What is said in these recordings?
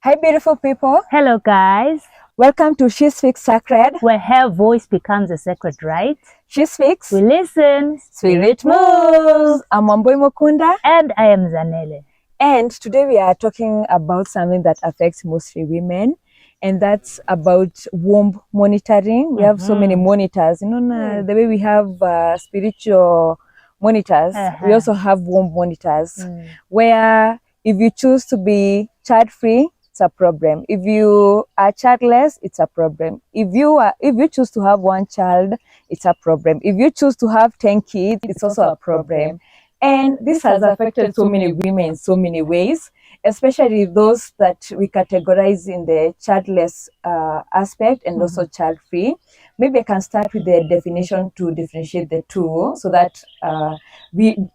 Hi, beautiful people. Hello, guys. Welcome to She Speaks Sacred, where her voice becomes a sacred right. She Speaks. We listen. Spirit moves. I'm Wambui Mukunda. And I am Zanele. And today we are talking about something that affects mostly women. And that's about womb monitoring. We have so many monitors. You know, the way we have spiritual monitors, we also have womb monitors. Where if you choose to be child-free, it's a problem. If you are childless, it's a problem. If you choose to have one child, it's a problem. If you choose to have 10 kids, it's also a problem. And this has affected so many women in so many ways, especially those that we categorize in the childless aspect and also child-free. Maybe I can start with the definition to differentiate the two, so that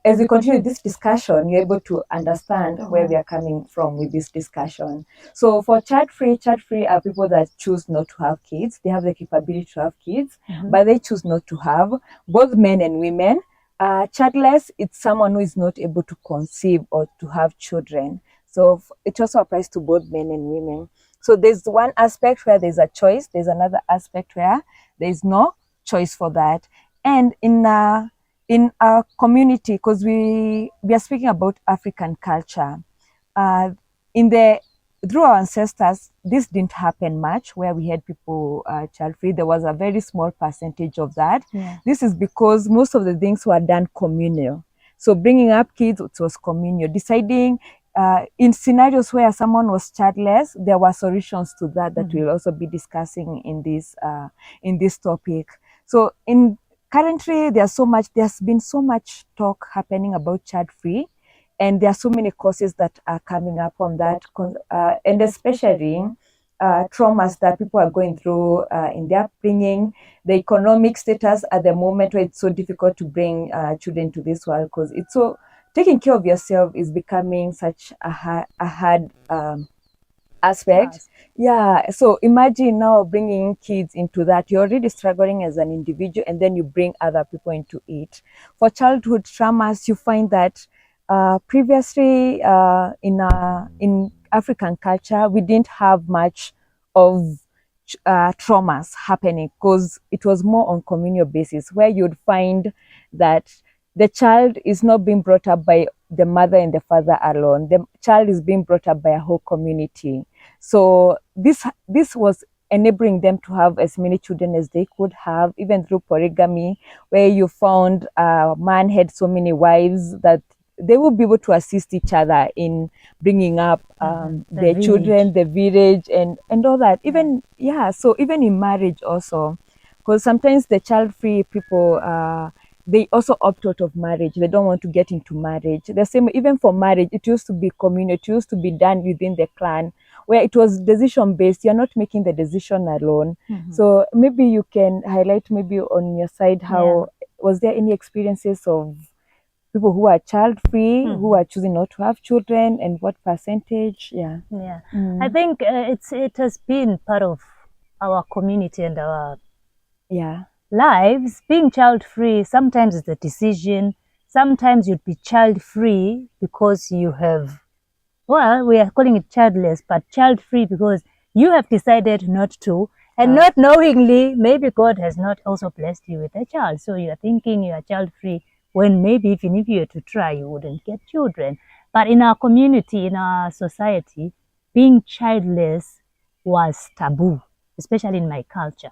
as we continue this discussion, you're able to understand where we are coming from with this discussion. So for child-free are people that choose not to have kids. They have the capability to have kids, but they choose not to have, both men and women. Childless, it's someone who is not able to conceive or to have children. So it also applies to both men and women. So there's one aspect where there's a choice. There's another aspect where there's no choice for that. And in our community, because we are speaking about African culture, through our ancestors, this didn't happen much where we had people child-free. There was a very small percentage of that. Yeah. This is because most of the things were done communal. So bringing up kids, it was communal. Deciding in scenarios where someone was childless, there were solutions to that we'll also be discussing in this topic. So currently, there's been so much talk happening about child-free. And there are so many causes that are coming up on that, and especially traumas that people are going through in their upbringing, the economic status at the moment where it's so difficult to bring children to this world, because it's so, taking care of yourself is becoming such a hard aspect. Yeah, so imagine now bringing kids into that. You're already struggling as an individual, and then you bring other people into it. For childhood traumas, you find that previously in African culture, we didn't have much of traumas happening, because it was more on communal basis, where you'd find that the child is not being brought up by the mother and the father alone. The child is being brought up by a whole community. So this was enabling them to have as many children as they could have, even through polygamy, where you found a man had so many wives that they will be able to assist each other in bringing up their children, the village, and all that. Even in marriage also, because sometimes the child-free people, they also opt out of marriage. They don't want to get into marriage. The same, even for marriage, it used to be communal. It used to be done within the clan, where it was decision-based. You're not making the decision alone. So maybe you can highlight maybe on your side how, was there any experiences of people who are child-free, who are choosing not to have children, and what percentage? I think it has been part of our community and our lives. Being child-free, sometimes it's a decision. Sometimes you'd be child-free because you have, well, we are calling it childless, but child-free because you have decided not to, and not knowingly, maybe God has not also blessed you with a child. So you are thinking you are child-free, when maybe even if you were to try, you wouldn't get children. But in our community, in our society, being childless was taboo, especially in my culture.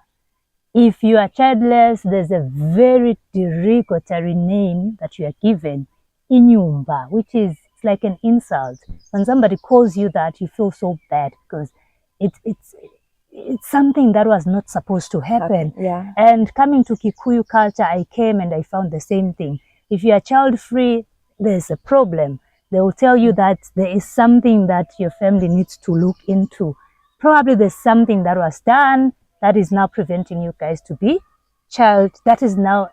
If you are childless, there's a very derogatory name that you are given, inyumba, which is like an insult. When somebody calls you that, you feel so bad, because it's something that was not supposed to happen. And coming to Kikuyu culture, I came and I found the same thing. If you are child-free, there's a problem. They will tell you that there is something that your family needs to look into. Probably there's something that was done that is now preventing you guys to be that is now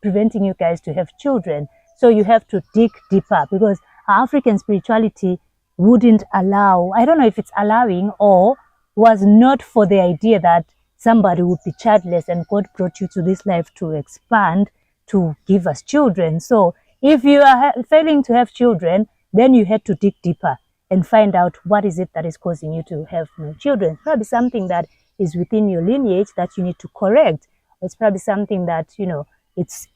preventing you guys to have children. So you have to dig deeper, because our African spirituality wouldn't allow, I don't know if it's allowing or was not for the idea that somebody would be childless and God brought you to this life to expand, to give us children. So if you are failing to have children, then you had to dig deeper. and find out what is it that is causing you to have no children. It's probably something that is within your lineage that you need to correct. It's probably something that, you know, it's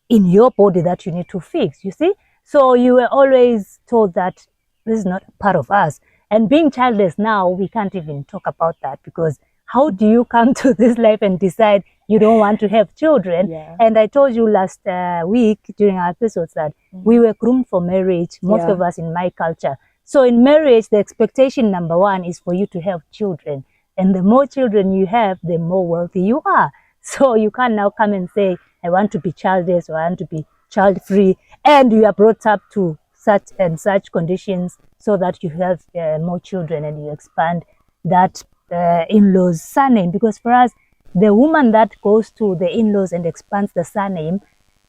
in your body that you need to fix, you see? So you were always told that this is not part of us. And being childless now, we can't even talk about that, because how do you come to this life and decide you don't want to have children? Yeah. And I told you last week during our episodes that we were groomed for marriage, most of us in my culture. So in marriage, the expectation number one is for you to have children. And the more children you have, the more wealthy you are. So you can't now come and say, I want to be childless or I want to be child-free. And you are brought up to such and such conditions so that you have more children and you expand that in-laws surname. Because for us, the woman that goes to the in-laws and expands the surname,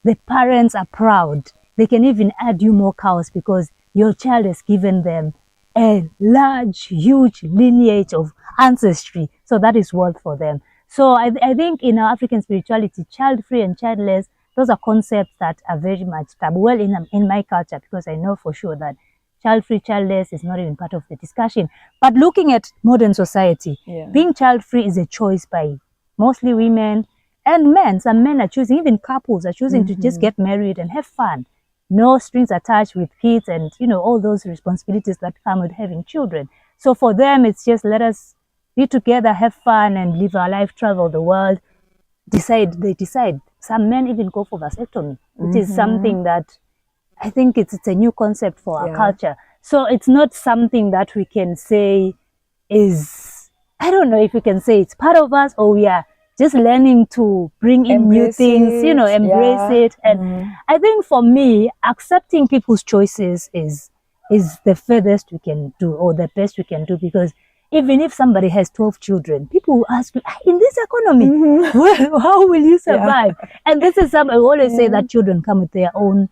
the parents are proud. They can even add you more cows because your child has given them a large, huge lineage of ancestry. So that is wealth for them. So I think in our African spirituality, child-free and childless, those are concepts that are very much taboo. Well, in my culture, because I know for sure that child-free, childless is not even part of the discussion. But looking at modern society, being child-free is a choice by mostly women and men. Some men are choosing, even couples are choosing to just get married and have fun. No strings attached with kids and, you know, all those responsibilities that come with having children. So for them, it's just let us be together, have fun and live our life, travel the world. They decide. Some men even go for vasectomy, which is something that I think it's a new concept for our culture. So it's not something that we can say is, I don't know if we can say it's part of us, or we are just learning to bring in new things, you know, embrace it. And I think for me, accepting people's choices is the furthest we can do, or the best we can do, because even if somebody has 12 children, people will ask you, in this economy, well, how will you survive? And this is something I always say, that children come with their own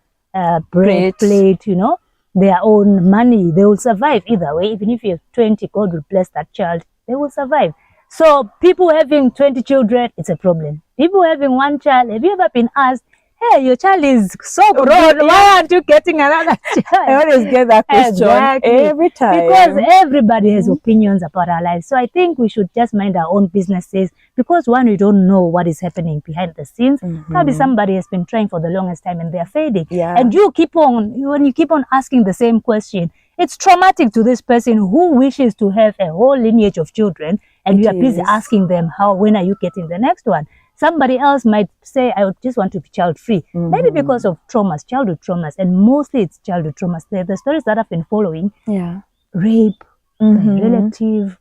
bread plate, you know, their own money. They will survive either way. Even if you have 20, God will bless that child, they will survive. So people having 20 children, it's a problem. People having one child, have you ever been asked, hey, your child is so grown, why aren't you getting another child? I always get that question every time. Because everybody has opinions about our lives. So I think we should just mind our own businesses, because one, we don't know what is happening behind the scenes. Probably somebody has been trying for the longest time and they're fading. And you keep on, when you keep on asking the same question, it's traumatic to this person who wishes to have a whole lineage of children, and you are busy asking them, when are you getting the next one? Somebody else might say, I just want to be child-free. Maybe because of traumas, childhood traumas, and mostly it's childhood traumas. The stories that I've been following, rape, by relative,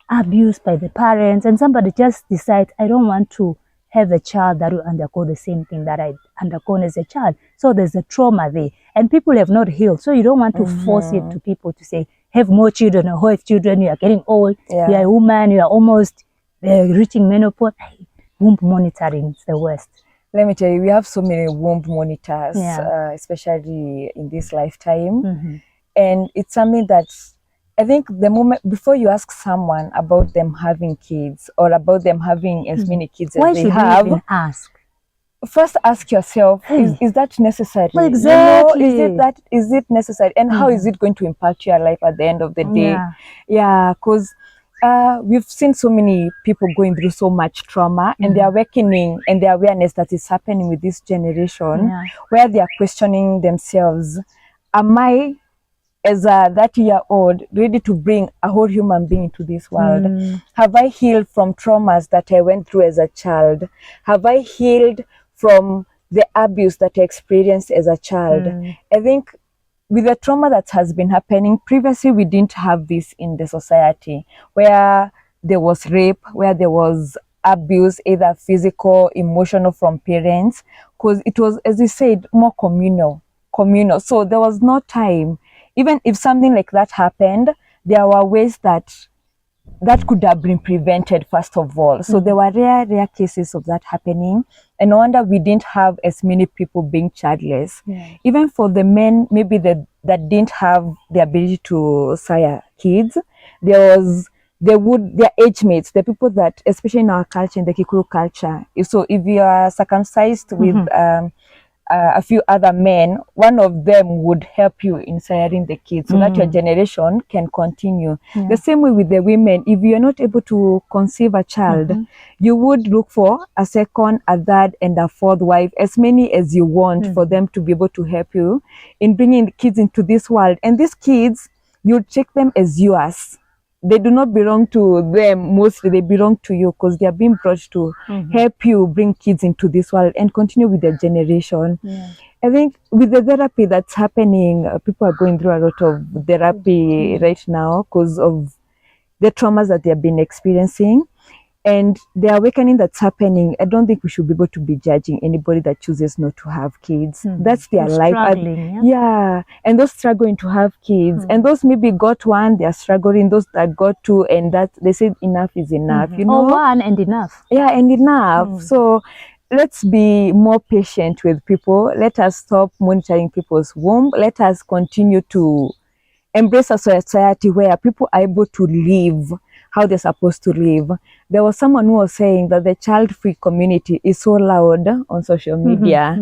abuse by the parents, and somebody just decides, I don't want to have a child that will undergo the same thing that I undergone as a child. So there's a trauma there, and people have not healed. So you don't want to force it to people to say, have more children, or have children, you are getting old, you are a woman, you are almost reaching menopause. Womb monitoring is the worst. Let me tell you, we have so many womb monitors, especially in this lifetime. And it's something that I think the moment before you ask someone about them having kids, or about them having as many kids as they have, you even ask? First ask yourself, is that necessary? Well, exactly. You know, is it necessary? And how is it going to impact your life at the end of the day? Because we've seen so many people going through so much trauma, and the awakening and the awareness that is happening with this generation, where they are questioning themselves, am I, as a 30-year-old, ready to bring a whole human being into this world? Have I healed from traumas that I went through as a child? Have I healed from the abuse that I experienced as a child? I think with the trauma that has been happening, previously we didn't have this in the society, where there was rape, where there was abuse, either physical, emotional, from parents, because it was, as you said, more communal. So there was no time. Even if something like that happened, there were ways that could have been prevented, first of all. So there were rare cases of that happening. And no wonder we didn't have as many people being childless. Even for the men, maybe that didn't have the ability to sire kids, their age mates, the people that, especially in our culture, in the Kikuyu culture, so if you are circumcised with a few other men, one of them would help you in siring the kids so that your generation can continue. The same way with the women, if you're not able to conceive a child, you would look for a second, a third, and a fourth wife, as many as you want, for them to be able to help you in bringing the kids into this world. And these kids, you check them as yours. They do not belong to them mostly, they belong to you because they are being brought to help you bring kids into this world and continue with their generation. I think with the therapy that's happening, people are going through a lot of therapy right now because of the traumas that they have been experiencing. And the awakening that's happening, I don't think we should be able to be judging anybody that chooses not to have kids. That's their life. And those struggling to have kids, and those maybe got one, they are struggling. Those that got two, and that they said enough is enough. You know, or one and enough. Yeah, and enough. So let's be more patient with people. Let us stop monitoring people's womb. Let us continue to embrace a society where people are able to live how they're supposed to live. There was someone who was saying that the child-free community is so loud on social media.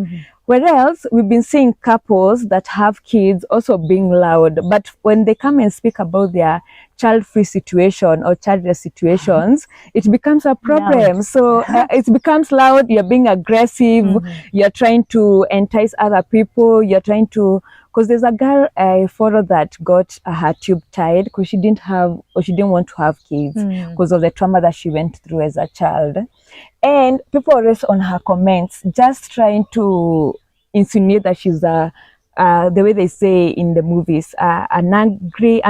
Whereas we've been seeing couples that have kids also being loud, but when they come and speak about their child-free situation or childless situations, it becomes a problem. So it becomes loud, you're being aggressive, you're trying to entice other people, you're trying to, because there's a girl I follow that got her tube tied because she didn't have, or she didn't want to have kids because of the trauma that she went through as a child. And people always on her comments just trying to insinuate that she's the way they say in the movies, an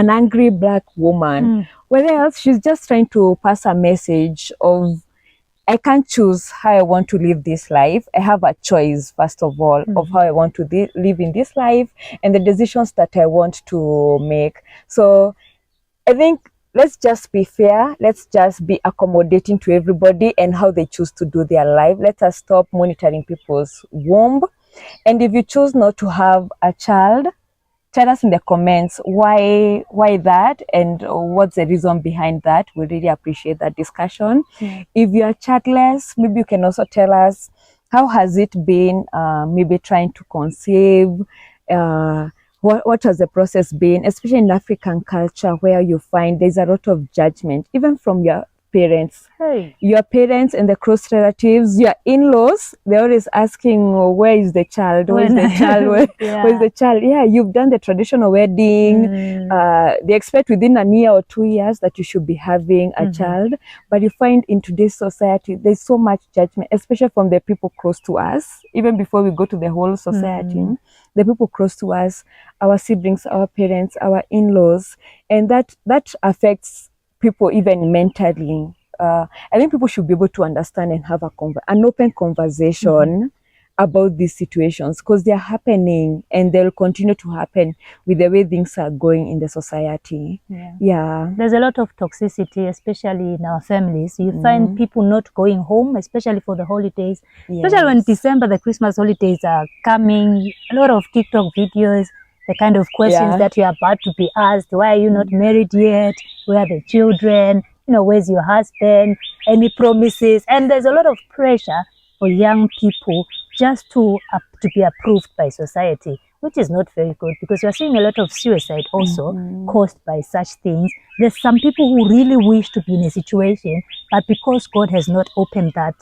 angry black woman. Whereas she's just trying to pass a message of, I can't choose how I want to live this life. I have a choice, first of all, of how I want to live in this life and the decisions that I want to make. So I think let's just be fair. Let's just be accommodating to everybody and how they choose to do their life. Let us stop monitoring people's womb. And if you choose not to have a child, tell us in the comments why that and what's the reason behind that. We really appreciate that discussion. If you are childless, maybe you can also tell us how has it been, maybe trying to conceive, what has the process been, especially in African culture where you find there's a lot of judgment, even from your parents. Your parents and the close relatives, your in-laws, they're always asking, where is the child? Where is the child? Where is the child? Yeah, you've done the traditional wedding. They expect within a year or 2 years that you should be having a child. But you find in today's society, there's so much judgment, especially from the people close to us, even before we go to the whole society. The people close to us, our siblings, our parents, our in-laws, and that affects people even mentally. I think people should be able to understand and have an open conversation about these situations because they're happening and they'll continue to happen with the way things are going in the society. There's a lot of toxicity, especially in our families. You find people not going home, especially for the holidays, especially when December, the Christmas holidays are coming. A lot of TikTok videos, the kind of questions that you're about to be asked. Why are you not married yet? Where are the children? You know, where's your husband? Any promises? And there's a lot of pressure for young people just to be approved by society, which is not very good because you're seeing a lot of suicide also caused by such things. There's some people who really wish to be in a situation, but because God has not opened that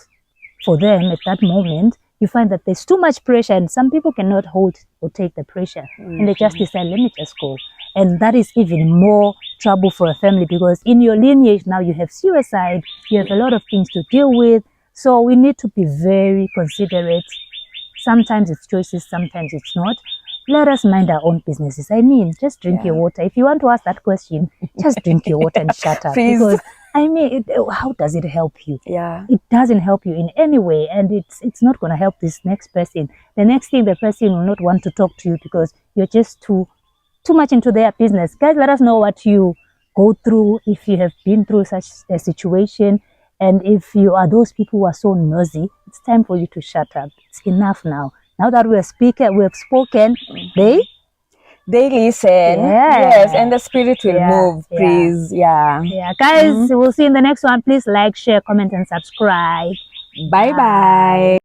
for them at that moment, you find that there's too much pressure and some people cannot hold or take the pressure and they just decide, let me just go. And that is even more trouble for a family because in your lineage now you have suicide, you have a lot of things to deal with. So we need to be very considerate. Sometimes it's choices, sometimes it's not. Let us mind our own businesses. I mean, just drink your water. If you want to ask that question, just drink your water and shut up. Because I mean, how does it help you? It doesn't help you in any way, and it's not going to help this next person. The next thing, the person will not want to talk to you because you're just too much into their business. Guys, let us know what you go through if you have been through such a situation, and if you are those people who are so nosy, it's time for you to shut up. It's enough now. Now that we have spoken, they listen. Yes, and the spirit will move, please. Guys, we'll see you in the next one. Please like, share, comment, and subscribe. Bye.